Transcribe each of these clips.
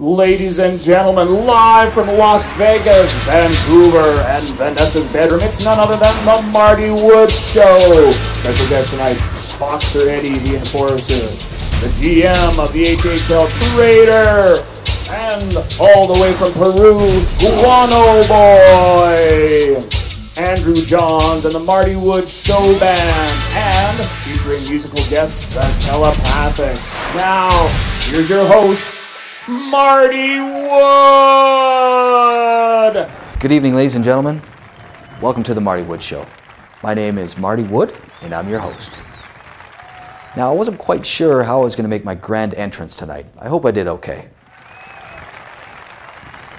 Ladies and gentlemen, live from Las Vegas, Vancouver, and Vanessa's bedroom, it's none other than the Marty Wood Show. Special guest tonight, Boxer Eddie, the Enforcer, the GM of the HHL Trader, and all the way from Peru, Guano Boy, Andrew Johns, and the Marty Wood Show Band, and featuring musical guests, the Telepathics. Now, here's your host, Marty Wood! Good evening, ladies and gentlemen. Welcome to the Marty Wood Show. My name is Marty Wood, and I'm your host. Now, I wasn't quite sure how I was going to make my grand entrance tonight. I hope I did okay.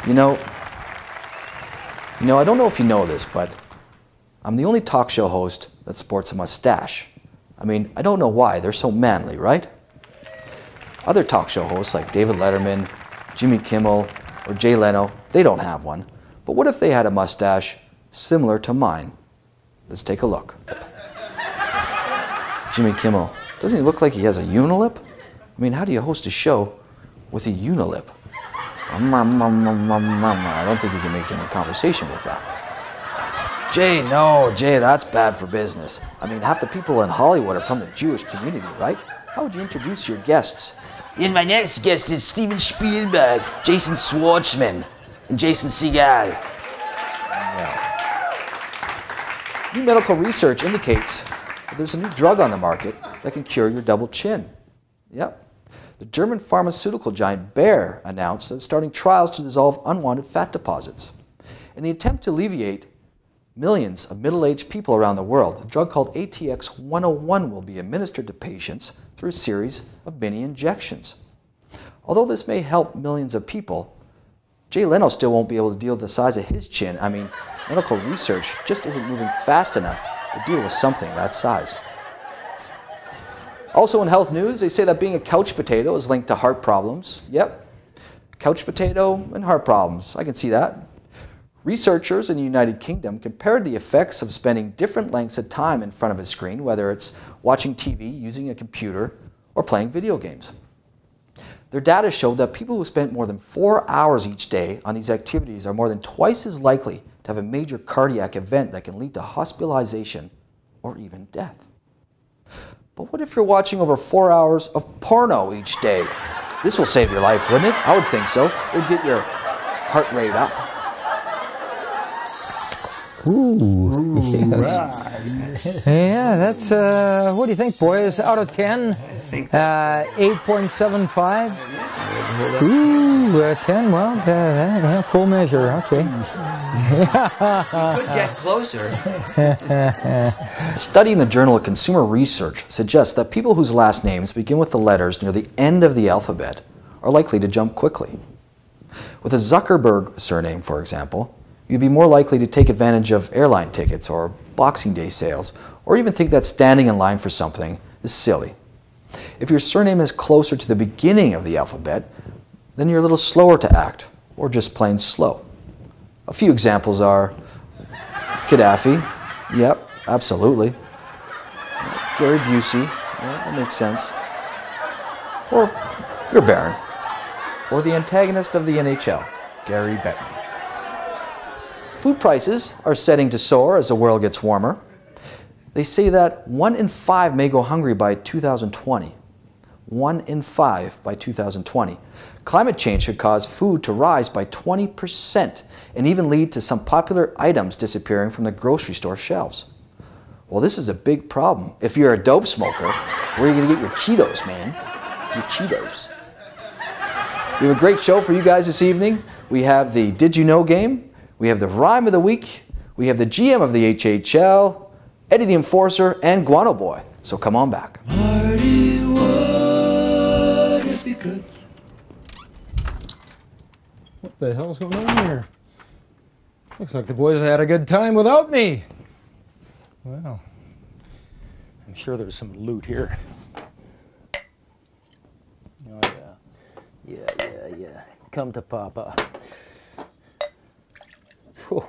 You know, I don't know if you know this, but I'm the only talk show host that sports a mustache. I mean, I don't know why. They're so manly, right? Other talk show hosts like David Letterman, Jimmy Kimmel, or Jay Leno, they don't have one. But what if they had a mustache similar to mine? Let's take a look. Jimmy Kimmel, doesn't he look like he has a unilip? I mean, how do you host a show with a unilip? I don't think you can make any conversation with that. Jay, that's bad for business. I mean, half the people in Hollywood are from the Jewish community, right? How would you introduce your guests? And my next guest is Steven Spielberg, Jason Schwartzman, and Jason Segel. Yeah. New medical research indicates that there's a new drug on the market that can cure your double chin. Yep. The German pharmaceutical giant Bayer announced that it's starting trials to dissolve unwanted fat deposits. In the attempt to alleviate millions of middle-aged people around the world, a drug called ATX-101 will be administered to patients through a series of mini injections. Although this may help millions of people, Jay Leno still won't be able to deal with the size of his chin. I mean, medical research just isn't moving fast enough to deal with something that size. Also in health news, they say that being a couch potato is linked to heart problems. Yep, couch potato and heart problems. I can see that. Researchers in the United Kingdom compared the effects of spending different lengths of time in front of a screen, whether it's watching TV, using a computer, or playing video games. Their data showed that people who spent more than 4 hours each day on these activities are more than twice as likely to have a major cardiac event that can lead to hospitalization or even death. But what if you're watching over 4 hours of porno each day? This will save your life, wouldn't it? I would think so. It would get your heart rate up. Ooh. Yes. Yeah, that's, what do you think, boys? Out of 10, 8.75. Ooh, 10, well, yeah, full measure, okay. Could get closer. A study in the Journal of Consumer Research suggests that people whose last names begin with the letters near the end of the alphabet are likely to jump quickly. With a Zuckerberg surname, for example, you'd be more likely to take advantage of airline tickets or Boxing Day sales, or even think that standing in line for something is silly. If your surname is closer to the beginning of the alphabet, then you're a little slower to act, or just plain slow. A few examples are Gaddafi, yep, absolutely. Gary Busey, yeah, that makes sense. Or you're Baron, or the antagonist of the NHL, Gary Bettman. Food prices are setting to soar as the world gets warmer. They say that 1 in 5 may go hungry by 2020. 1 in 5 by 2020. Climate change should cause food to rise by 20% and even lead to some popular items disappearing from the grocery store shelves. Well, this is a big problem. If you're a dope smoker, where are you going to get your Cheetos, man? Your Cheetos. We have a great show for you guys this evening. We have the Did You Know game. We have the Rhyme of the Week, we have the GM of the HHL, Eddie the Enforcer, and Guano Boy. So come on back. Marty would if you could. What the hell's going on here? Looks like the boys had a good time without me. Well, I'm sure there's some loot here. Oh, yeah. Come to Papa. Whew.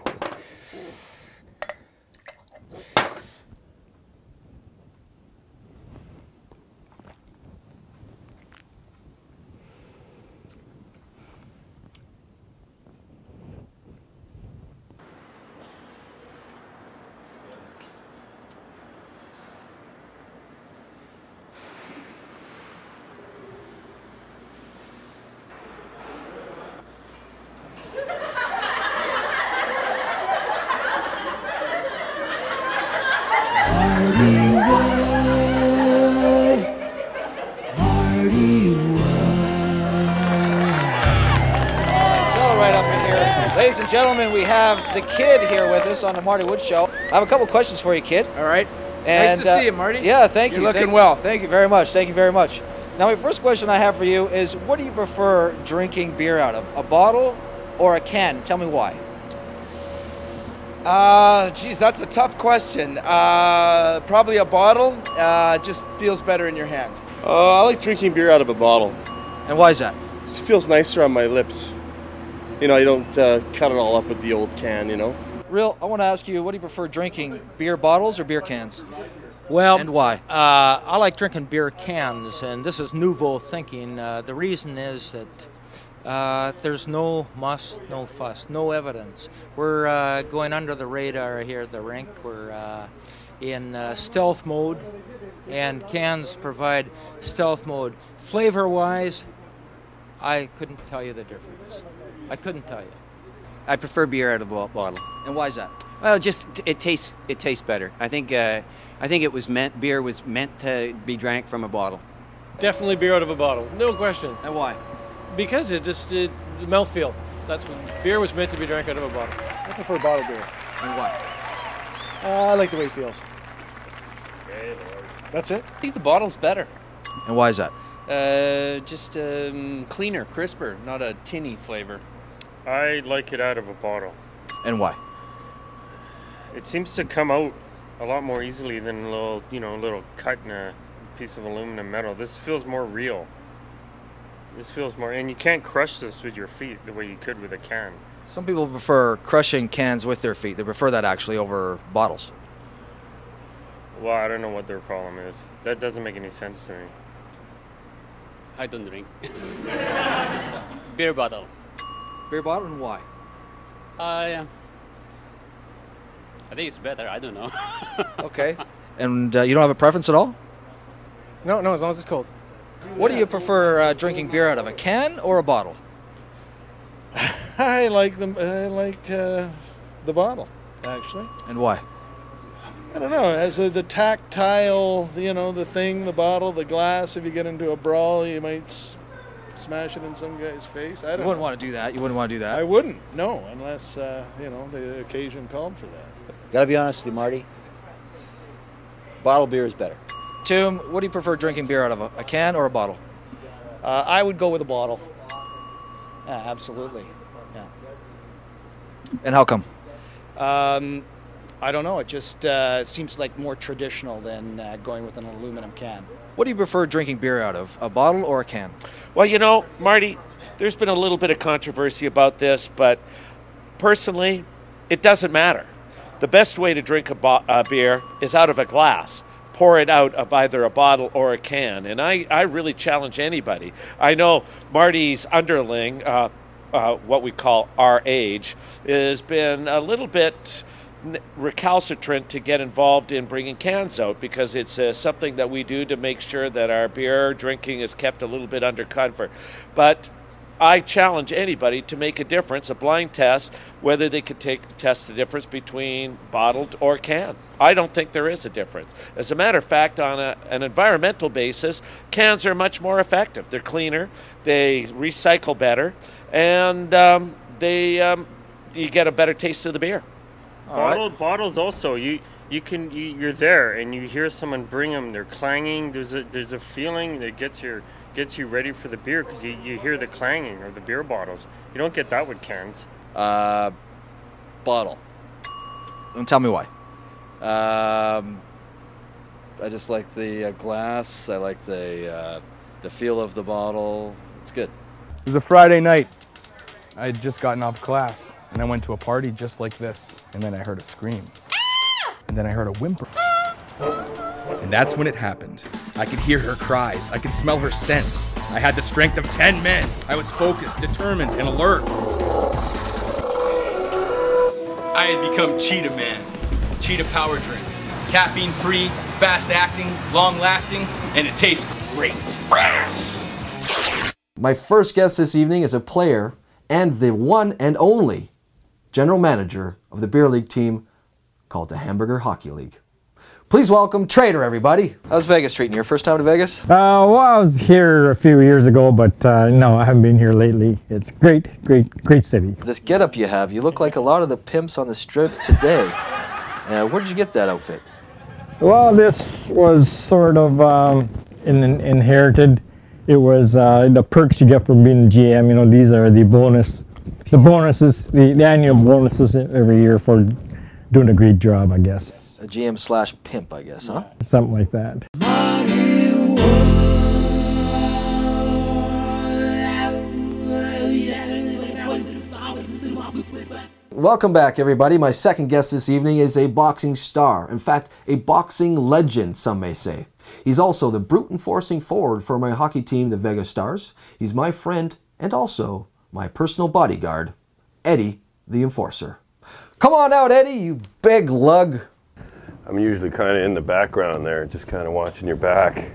Ladies and gentlemen, we have the kid here with us on the Marty Wood Show. I have a couple questions for you, kid. All right. And, nice to see you, Marty. Yeah, thank you. You're looking well. Thank you very much. Thank you very much. Now, my first question I have for you is, what do you prefer drinking beer out of, a bottle or a can? Tell me why. Geez, that's a tough question. Probably a bottle. Just feels better in your hand. I like drinking beer out of a bottle. And why is that? It feels nicer on my lips. You know, you don't cut it all up with the old can, you know. Real, I want to ask you, what do you prefer drinking, beer bottles or beer cans? Well, and why? I like drinking beer cans, and this is nouveau thinking. The reason is that there's no muss, no fuss, no evidence. We're going under the radar here at the rink. We're in stealth mode, and cans provide stealth mode. Flavor-wise, I couldn't tell you the difference. I couldn't tell you. I prefer beer out of a bottle. And why is that? Well, just it tastes better. I think beer was meant to be drank from a bottle. Definitely beer out of a bottle, no question. And why? Because the mouthfeel. That's what beer was meant to be drank out of a bottle. I prefer bottled beer. And why? I like the way it feels. That's it. I think the bottle's better. And why is that? Just cleaner, crisper, not a tinny flavor. I like it out of a bottle. And why? It seems to come out a lot more easily than a little cut in a piece of aluminum metal. This feels more real. This feels more, and you can't crush this with your feet the way you could with a can. Some people prefer crushing cans with their feet. They prefer that actually over bottles. Well, I don't know what their problem is. That doesn't make any sense to me. I don't drink. Beer bottle. Beer bottle, and why? I think it's better. I don't know. Okay. And you don't have a preference at all? No, as long as it's cold. What do you prefer drinking beer out of, a can or a bottle? I like the bottle, actually. And why? I don't know. As the tactile, the thing, the bottle, the glass. If you get into a brawl, you might smash it in some guy's face. I don't. You wouldn't want to do that. You wouldn't want to do that. I wouldn't. No, unless the occasion called for that. Gotta be honest with you, Marty. Bottled beer is better. Tim, what do you prefer drinking beer out of, a can or a bottle? I would go with a bottle. Yeah, absolutely. Yeah. And how come? I don't know. It just seems like more traditional than going with an aluminum can. What do you prefer drinking beer out of, a bottle or a can? Well, Marty, there's been a little bit of controversy about this, but personally, it doesn't matter. The best way to drink a beer is out of a glass. Pour it out of either a bottle or a can. And I really challenge anybody. I know Marty's underling, what we call our age, has been a little bit recalcitrant to get involved in bringing cans out because it's something that we do to make sure that our beer drinking is kept a little bit under comfort. But I challenge anybody to make a difference, a blind test, whether they could test the difference between bottled or can. I don't think there is a difference. As a matter of fact, on an environmental basis, cans are much more effective. They're cleaner, they recycle better, and you get a better taste of the beer. Bottles also, you're there and you hear someone bring them, they're clanging, there's a feeling that gets you ready for the beer because you hear the clanging of the beer bottles. You don't get that with cans. Bottle. And tell me why. I just like the glass. I like the feel of the bottle. It's good. It was a Friday night. I had just gotten off class and I went to a party just like this. And then I heard a scream. And then I heard a whimper. And that's when it happened. I could hear her cries. I could smell her scent. I had the strength of 10 men. I was focused, determined, and alert. I had become Cheetah Man. Cheetah power drink. Caffeine free, fast acting, long lasting, and it tastes great. My first guest this evening is a player and the one and only general manager of the beer league team called the Hamburger Hockey League. Please welcome Trader, everybody. How's Vegas treating you? Your first time to Vegas? Well, I was here a few years ago, but no, I haven't been here lately. It's great city. This getup you have, you look like a lot of the pimps on the strip today. Where did you get that outfit? Well, this was sort of inherited. It was the perks you get from being a GM. You know, these are the bonuses, the annual bonuses every year for doing a great job, I guess. A GM/pimp, I guess, huh? Something like that. Welcome back, everybody. My second guest this evening is a boxing star. In fact, a boxing legend, some may say. He's also the brute enforcing forward for my hockey team, the Vegas Stars. He's my friend and also my personal bodyguard, Eddie the Enforcer. Come on out, Eddie, you big lug. I'm usually kind of in the background there, just kind of watching your back,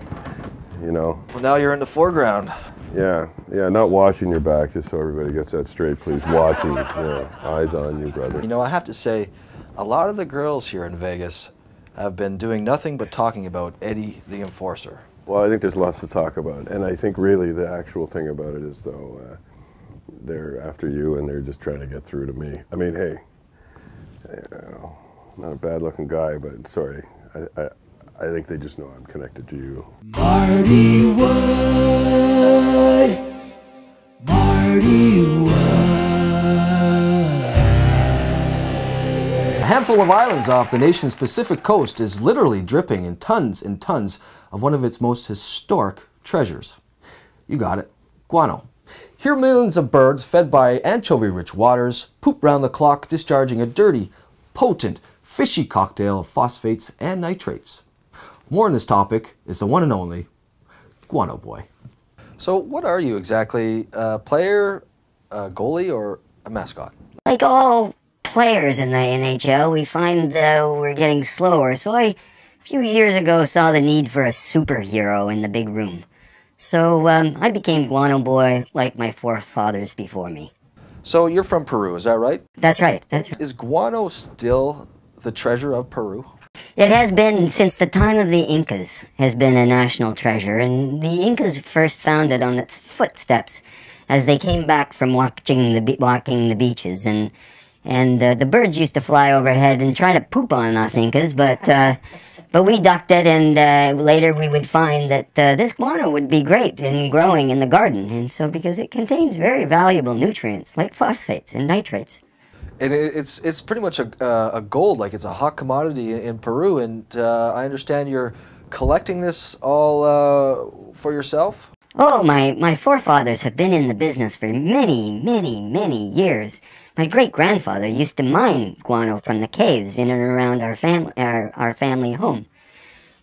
you know. Well, now you're in the foreground. Yeah, not watching your back, just so everybody gets that straight, please. Watching, eyes on you, brother. You know, I have to say, a lot of the girls here in Vegas have been doing nothing but talking about Eddie the Enforcer. Well, I think there's lots to talk about, and I think really the actual thing about it is, though, they're after you and they're just trying to get through to me. I mean, hey, not a bad-looking guy, but sorry, I think they just know I'm connected to you. Marty Wood. Marty Wood. A handful of islands off the nation's Pacific coast is literally dripping in tons and tons of one of its most historic treasures. You got it, guano. Here millions of birds fed by anchovy-rich waters poop round the clock, discharging a dirty, potent, fishy cocktail of phosphates and nitrates. More on this topic is the one and only Guano Boy. So what are you exactly? A player, a goalie, or a mascot? Like all players in the NHL, we find we're getting slower. So a few years ago, saw the need for a superhero in the big room. So I became Guano Boy like my forefathers before me. So you're from Peru, is that right? That's right. Is guano still the treasure of Peru? It has been since the time of the Incas, has been a national treasure, and the Incas first found it on its footsteps as they came back from walking the beaches, and the birds used to fly overhead and try to poop on us Incas, but we ducked it, and later we would find that this guano would be great in growing in the garden, and so because it contains very valuable nutrients like phosphates and nitrates. And it's pretty much a gold, like it's a hot commodity in Peru, and I understand you're collecting this all for yourself? Oh, my forefathers have been in the business for many, many, many years. My great-grandfather used to mine guano from the caves in and around our family home.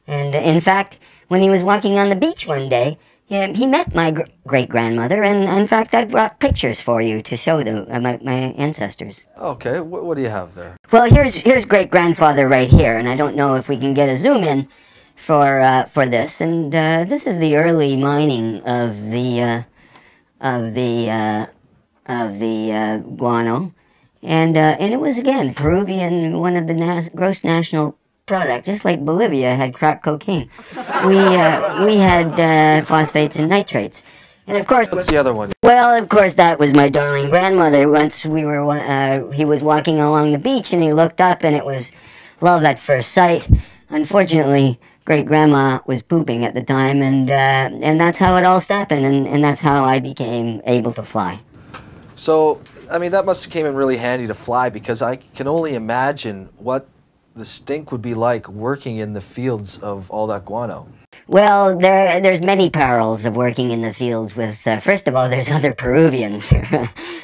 And in fact, when he was walking on the beach one day, he met my great-grandmother, and in fact, I brought pictures for you to show my ancestors. Okay, what do you have there? Well, here's great-grandfather right here, and I don't know if we can get a zoom in for this. And this is the early mining of the guano, and it was again Peruvian, one of the gross national product, just like Bolivia had crack cocaine. We had phosphates and nitrates, and of course. What's the other one? Well, of course, that was my darling grandmother. Once he was walking along the beach, and he looked up, and it was love at first sight. Unfortunately, great-grandma was pooping at the time, and that's how it all happened, and that's how I became able to fly. So, I mean, that must have came in really handy to fly, because I can only imagine what the stink would be like working in the fields of all that guano. Well, there's many perils of working in the fields with, first of all, there's other Peruvians.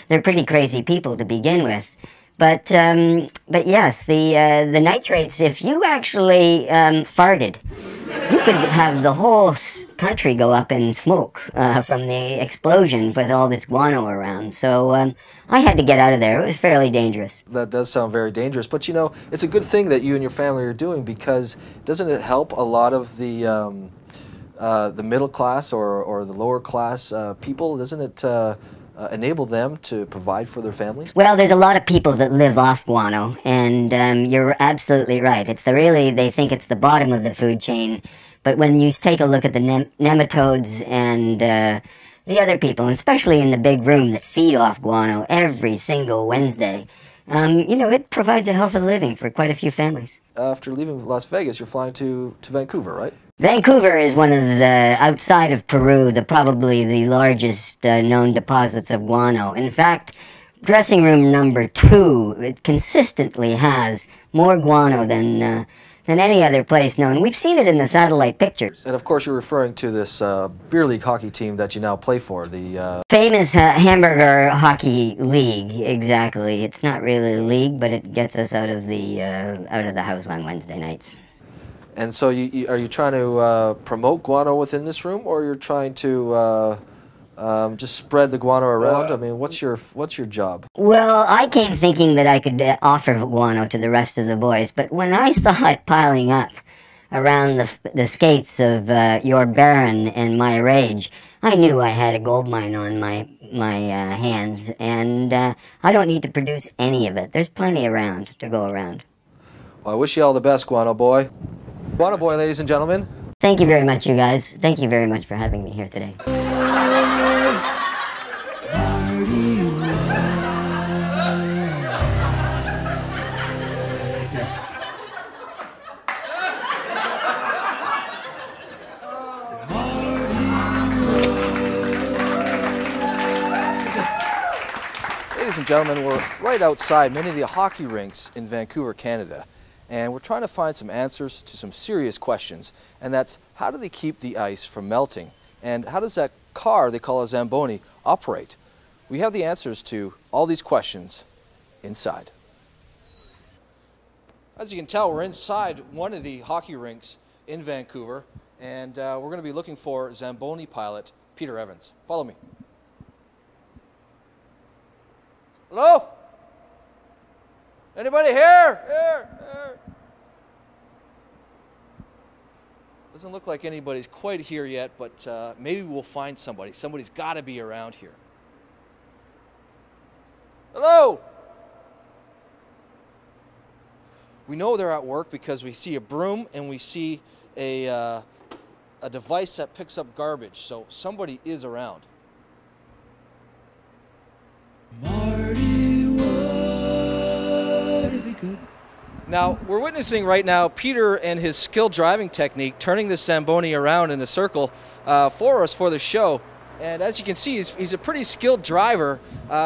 They're pretty crazy people to begin with. But yes, the nitrates, if you actually farted, you could have the whole country go up in smoke from the explosion with all this guano around. So I had to get out of there. It was fairly dangerous. That does sound very dangerous. But, you know, it's a good thing that you and your family are doing, because doesn't it help a lot of the middle class or the lower class people? Doesn't it enable them to provide for their families? Well, there's a lot of people that live off guano, and you're absolutely right. It's they think it's the bottom of the food chain, but when you take a look at the nematodes and the other people, and especially in the big room that feed off guano every single Wednesday, you know, it provides a health of living for quite a few families. After leaving Las Vegas, you're flying to Vancouver, right? Vancouver is one of the, outside of Peru, probably the largest known deposits of guano. In fact, dressing room number 2, it consistently has more guano than any other place known. We've seen it in the satellite pictures. And of course, you're referring to this beer league hockey team that you now play for, the famous Hamburger Hockey League. Exactly. It's not really a league, but it gets us out of the house on Wednesday nights. And so, are you trying to promote guano within this room, or you're trying to just spread the guano around? I mean, what's your job? Well, I came thinking that I could offer guano to the rest of the boys, but when I saw it piling up around the skates of your Baron and my Rage, I knew I had a gold mine on my hands, and I don't need to produce any of it. There's plenty around to go around. Well, I wish you all the best, Guano Boy. Guano Boy, ladies and gentlemen. Thank you very much, you guys. Thank you very much for having me here today. Ladies and gentlemen, we're right outside many of the hockey rinks in Vancouver, Canada. And we're trying to find some answers to some serious questions. And that's, how do they keep the ice from melting? And how does that car they call a Zamboni operate? We have the answers to all these questions inside. As you can tell, we're inside one of the hockey rinks in Vancouver. And we're going to be looking for Zamboni pilot Peter Evans. Follow me. Hello? Anybody here? Here. Doesn't look like anybody's quite here yet, but maybe we'll find somebody. Somebody's got to be around here. Hello? We know they're at work because we see a broom and we see a device that picks up garbage. So somebody is around. Marty, what if he could? Now, we're witnessing right now Peter and his skilled driving technique turning the Zamboni around in a circle for us for the show. And as you can see, he's a pretty skilled driver.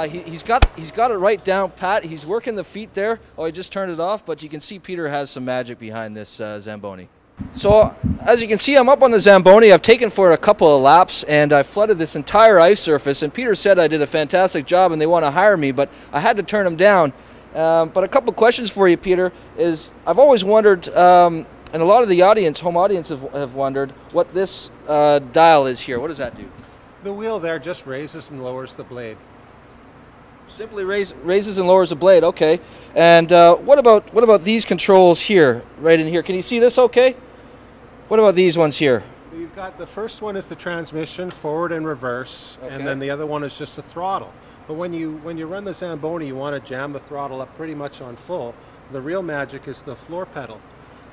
He's got it right down pat. He's working the feet there. Oh, he just turned it off, but you can see Peter has some magic behind this Zamboni. So, as you can see, I'm up on the Zamboni. I've taken for a couple of laps, and I flooded this entire ice surface. And Peter said I did a fantastic job, and they want to hire me, but I had to turn him down. But a couple questions for you, Peter, is I've always wondered, and a lot of the audience, home audience, have wondered what this dial is here. What does that do? The wheel there just raises and lowers the blade. Simply raises and lowers the blade. Okay. And what about these controls here, right in here? Can you see this? Okay. What about these ones here? You've got the first one is the transmission, forward and reverse, Okay. and then the other one is just the throttle. But when you run the Zamboni, you want to jam the throttle up pretty much on full. The real magic is the floor pedal.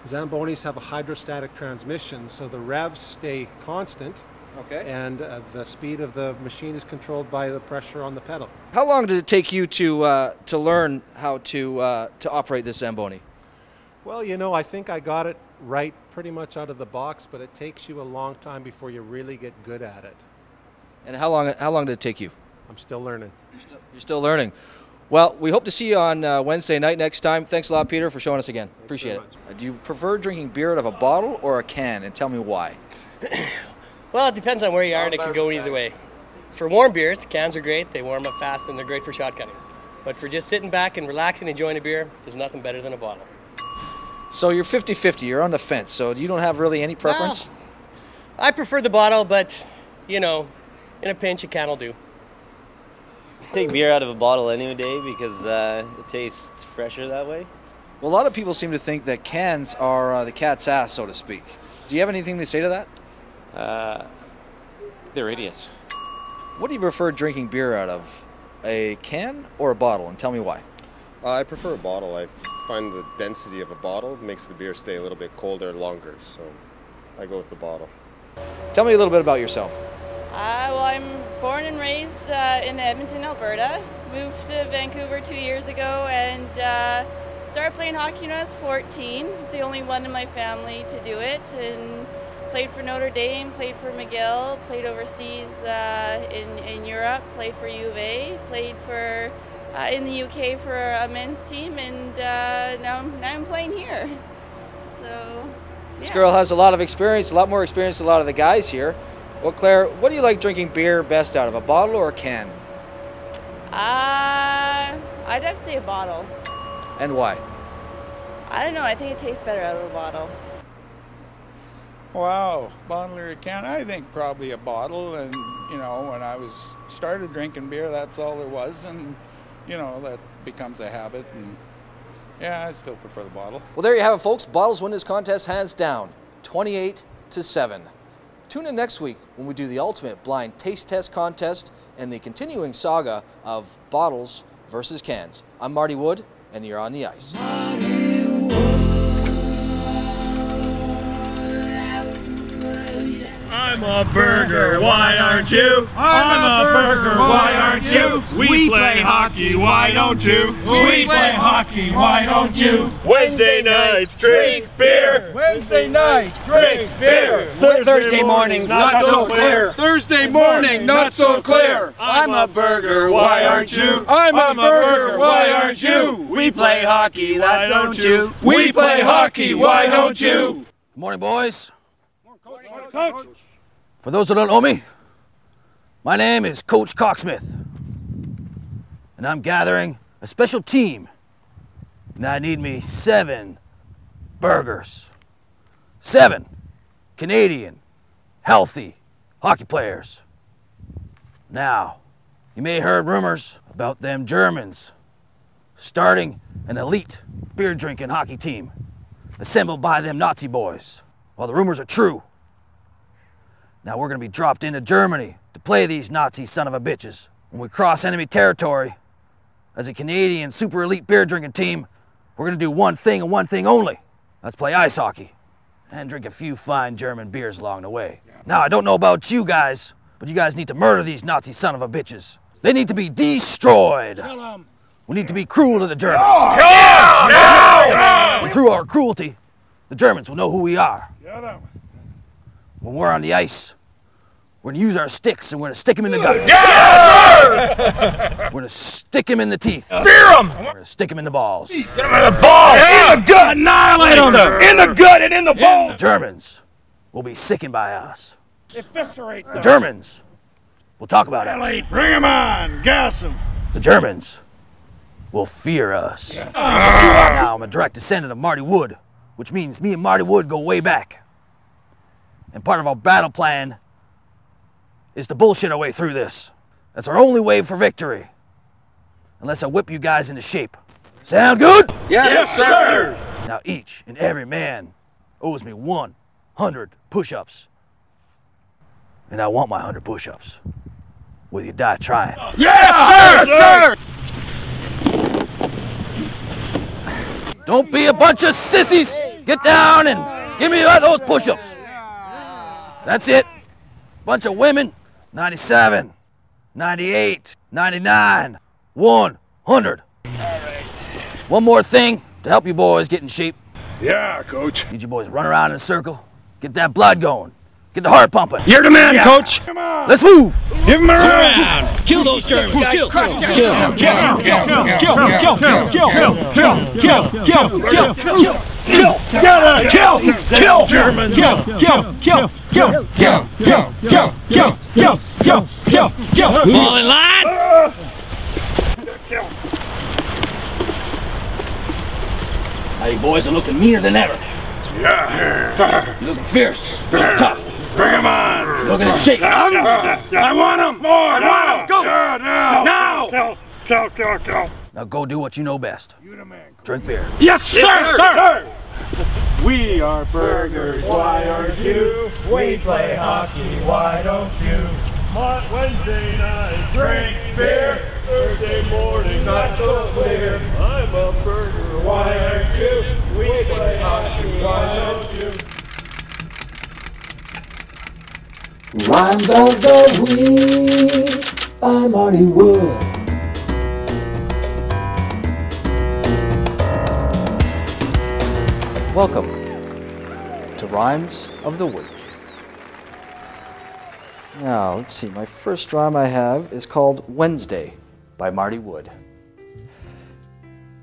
Zambonis have a hydrostatic transmission, so the revs stay constant. Okay. And the speed of the machine is controlled by the pressure on the pedal. How long did it take you to learn how to operate this Zamboni? Well, you know, I think I got it right pretty much out of the box, but it takes you a long time before you really get good at it. And how long did it take you? I'm still learning. You're still learning. Well, we hope to see you on Wednesday night next time. Thanks a lot, Peter, for showing us again. Appreciate it. Do you prefer drinking beer out of a bottle or a can? And tell me why. Well, it depends on where you are, and it can go either way. For warm beers, cans are great. They warm up fast, and they're great for shotgunning. But for just sitting back and relaxing, enjoying a beer, there's nothing better than a bottle. So you're 50-50. You're on the fence. So you don't have really any preference? Well, I prefer the bottle, but, you know, in a pinch, a can will do. Take beer out of a bottle any day because it tastes fresher that way. Well, a lot of people seem to think that cans are the cat's ass, so to speak. Do you have anything to say to that? They're idiots. What do you prefer drinking beer out of? A can or a bottle? And tell me why. I prefer a bottle. I find the density of a bottle makes the beer stay a little bit colder longer, so I go with the bottle. Tell me a little bit about yourself. Well, I'm born and raised in Edmonton, Alberta. Moved to Vancouver 2 years ago and started playing hockey when I was 14. The only one in my family to do it. And played for Notre Dame, played for McGill, played overseas in Europe, played for U of A, played for in the UK for a men's team, and now I'm playing here. So. This girl has a lot of experience, a lot more experience than a lot of the guys here. Well, Claire, what do you like drinking beer best out of, a bottle or a can? I'd have to say a bottle. And why? I don't know, I think it tastes better out of a bottle. Wow, bottle or a can? I think probably a bottle, and you know, when I started drinking beer, that's all there was, and you know, that becomes a habit, and yeah, I still prefer the bottle. Well, there you have it, folks. Bottles win this contest hands down, 28-7. Tune in next week when we do the ultimate blind taste test contest and the continuing saga of bottles versus cans. I'm Marty Wood, and you're on the ice. I'm a burger, why aren't you? I'm a burger, why aren't you? We play hockey, why don't you? We play hockey, why don't you? Wednesday nights, drink beer. Wednesday nights, drink beer. Thursday mornings, not so clear. Thursday morning, not so clear. I'm a burger, why aren't you? I'm a burger, why aren't you? We play hockey, why don't you? We play hockey, why don't you? Good morning, boys. Coach. For those who don't know me, my name is Coach Cocksmith, and I'm gathering a special team, and I need me 7 burgers. 7 Canadian, healthy hockey players. Now, you may have heard rumors about them Germans starting an elite beer-drinking hockey team assembled by them Nazi boys. Well, the rumors are true. Now we're going to be dropped into Germany to play these Nazi son of a bitches. When we cross enemy territory, as a Canadian super elite beer drinking team, we're going to do one thing and one thing only. Let's play ice hockey and drink a few fine German beers along the way. Now I don't know about you guys, but you guys need to murder these Nazi son of a bitches. They need to be destroyed. We need to be cruel to the Germans. And through our cruelty, the Germans will know who we are. When we're on the ice, we're going to use our sticks and we're going to stick them in the gut. Yes, We're going to stick them in the teeth. Spear them! We're going to stick them in the balls. Get them in the balls! Yeah. In the gut! Annihilate them! In the gut and in the balls! The Germans will be sickened by us. Eviscerate them! The Germans will talk about us. Bring them on! Gas them! The Germans will fear us. Now I'm a direct descendant of Marty Wood, which means me and Marty Wood go way back. And part of our battle plan is to bullshit our way through this. That's our only way for victory. Unless I whip you guys into shape. Sound good? Yes, sir! Now each and every man owes me 100 push-ups. And I want my 100 push-ups. Will you die trying? Yes, sir! Don't be a bunch of sissies! Get down and give me those push-ups. That's it. Bunch of women. 97, 98, 99, 100. One more thing to help you boys get in shape. Yeah, Coach. Need you boys run around in a circle. Get that blood going. Get the heart pumping. You're the man, Coach. Come on. Let's move. Give him around. Kill those Germans, guys. Kill. Germans. Fall in line. Now you boys are looking meaner than ever. Yeah. You're looking fierce. Looking tough. Bring him on. You're looking in shape. I want him. More. I want him. Go. Now. Kill. Now go do what you know best. Drink beer. Yes, sir. We are burgers, why aren't you? We play hockey, why don't you? Wednesday night, drink beer. Thursday morning, not so clear. I'm a burger, why aren't you? We play hockey, why don't you? Rhymes of the Week by Marty Wood. Welcome to Rhymes of the Week. Now, let's see. My first rhyme I have is called Wednesday by Marty Wood.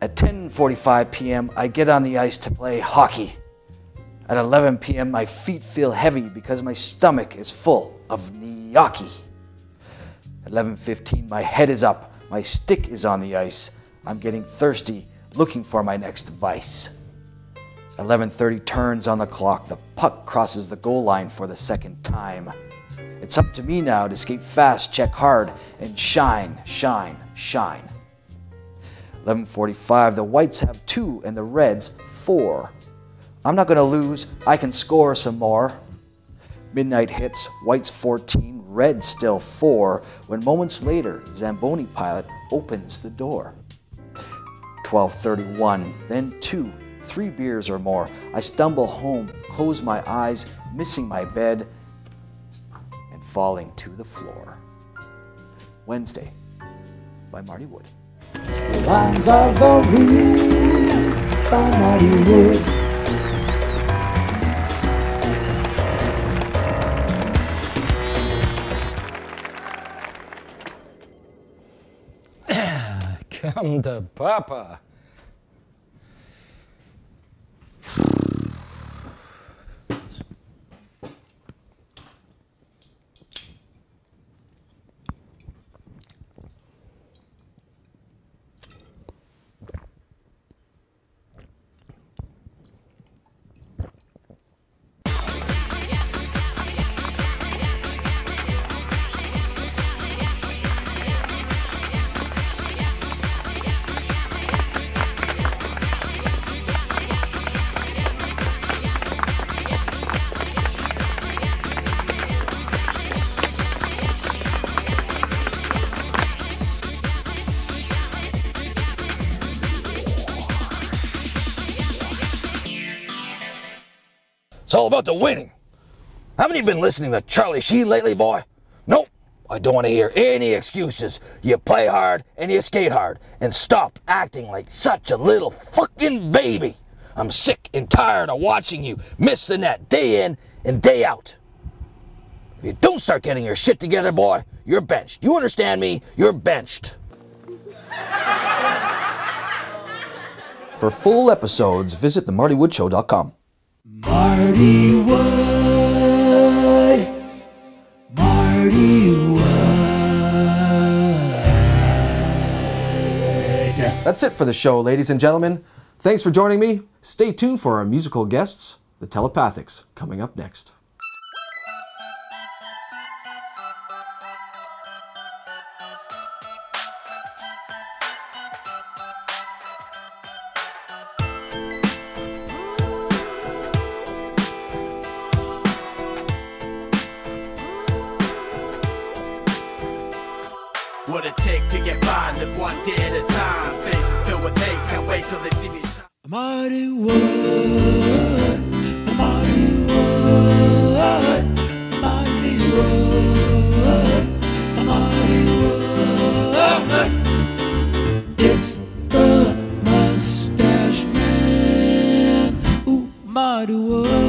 At 10:45 p.m., I get on the ice to play hockey. At 11 p.m., my feet feel heavy because my stomach is full of gnocchi. At 11:15, my head is up. My stick is on the ice. I'm getting thirsty, looking for my next vice. 11:30 turns on the clock. The puck crosses the goal line for the second time. It's up to me now to skate fast, check hard, and shine, shine, shine. 11:45, the Whites have 2 and the Reds 4. I'm not going to lose. I can score some more. Midnight hits, Whites 14, Reds still 4, when moments later, Zamboni pilot opens the door. 12:31, then 2, 3 beers or more. I stumble home, close my eyes, missing my bed, and falling to the floor. Wednesday by Marty Wood. Rhymes of the Week by Marty Wood. Come to Papa. It's all about the winning. Haven't you been listening to Charlie Sheen lately, boy? Nope. I don't want to hear any excuses. You play hard and you skate hard. And stop acting like such a little fucking baby. I'm sick and tired of watching you miss the net day in and day out. If you don't start getting your shit together, boy, you're benched. You understand me? You're benched. For full episodes, visit themartywoodshow.com. Marty Wood. Marty Wood. That's it for the show, ladies and gentlemen. Thanks for joining me. Stay tuned for our musical guests, the Telepathics, coming up next. What it take to get by, live one day at a time. Faces filled with hate, can't wait till they see me shine. Marty Wood. Marty Wood. Marty Wood. Marty Wood. It's the Mustache Man. Ooh, Marty Wood.